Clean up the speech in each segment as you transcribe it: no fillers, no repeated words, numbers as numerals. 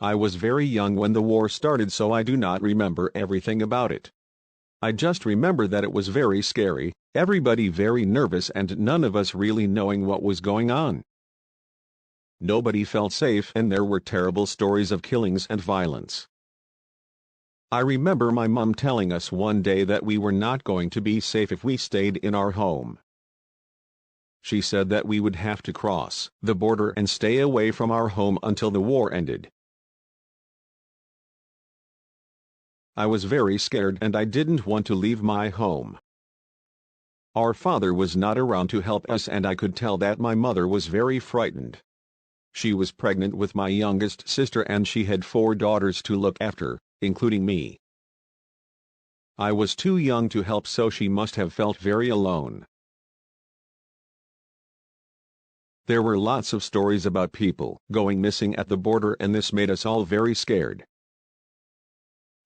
I was very young when the war started, so I do not remember everything about it. I just remember that it was very scary, everybody very nervous and none of us really knowing what was going on. Nobody felt safe and there were terrible stories of killings and violence. I remember my mom telling us one day that we were not going to be safe if we stayed in our home. She said that we would have to cross the border and stay away from our home until the war ended. I was very scared and I didn't want to leave my home. Our father was not around to help us and I could tell that my mother was very frightened. She was pregnant with my youngest sister and she had 4 daughters to look after, including me. I was too young to help, so she must have felt very alone. There were lots of stories about people going missing at the border and this made us all very scared.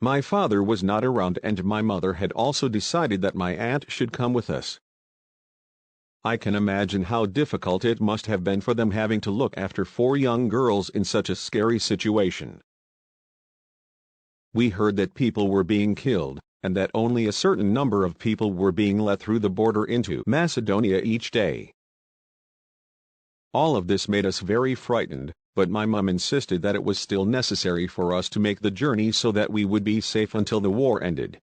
My father was not around and my mother had also decided that my aunt should come with us. I can imagine how difficult it must have been for them having to look after 4 young girls in such a scary situation. We heard that people were being killed, and that only a certain number of people were being let through the border into Macedonia each day. All of this made us very frightened, but my mom insisted that it was still necessary for us to make the journey so that we would be safe until the war ended.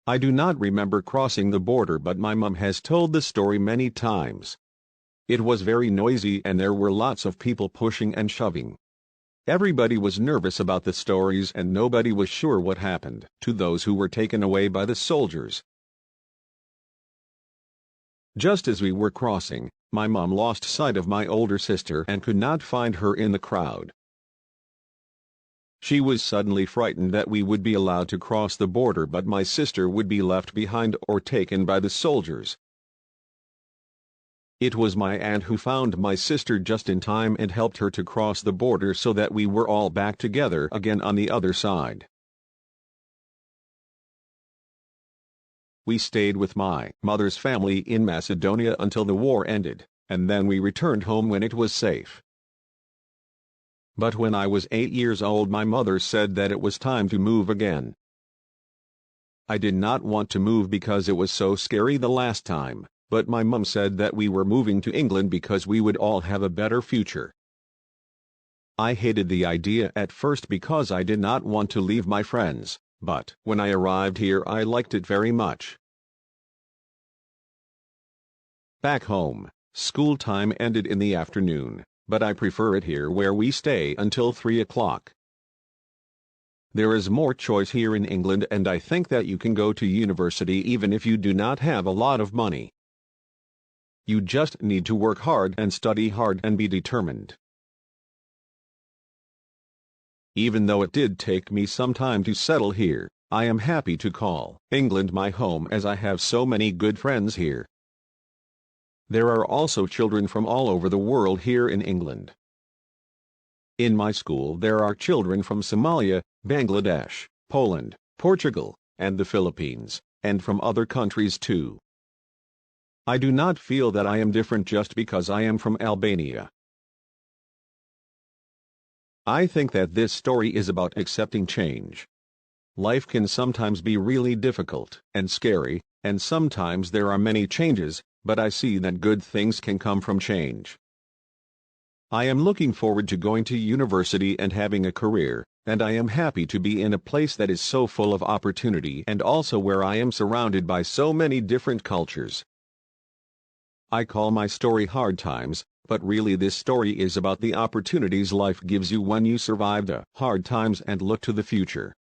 I do not remember crossing the border, but my mom has told the story many times. It was very noisy and there were lots of people pushing and shoving. Everybody was nervous about the stories and nobody was sure what happened to those who were taken away by the soldiers. Just as we were crossing, my mom lost sight of my older sister and could not find her in the crowd. She was suddenly frightened that we would be allowed to cross the border but my sister would be left behind or taken by the soldiers. It was my aunt who found my sister just in time and helped her to cross the border so that we were all back together again on the other side. We stayed with my mother's family in Macedonia until the war ended, and then we returned home when it was safe. But when I was 8 years old, my mother said that it was time to move again. I did not want to move because it was so scary the last time, but my mom said that we were moving to England because we would all have a better future. I hated the idea at first because I did not want to leave my friends, but when I arrived here I liked it very much. Back home, school time ended in the afternoon, but I prefer it here where we stay until 3 o'clock. There is more choice here in England and I think that you can go to university even if you do not have a lot of money. You just need to work hard and study hard and be determined. Even though it did take me some time to settle here, I am happy to call England my home as I have so many good friends here. There are also children from all over the world here in England. In my school there are children from Somalia, Bangladesh, Poland, Portugal, and the Philippines, and from other countries too. I do not feel that I am different just because I am from Albania. I think that this story is about accepting change. Life can sometimes be really difficult and scary, and sometimes there are many changes, but I see that good things can come from change. I am looking forward to going to university and having a career, and I am happy to be in a place that is so full of opportunity and also where I am surrounded by so many different cultures. I call my story Hard Times, but really this story is about the opportunities life gives you when you survive the hard times and look to the future.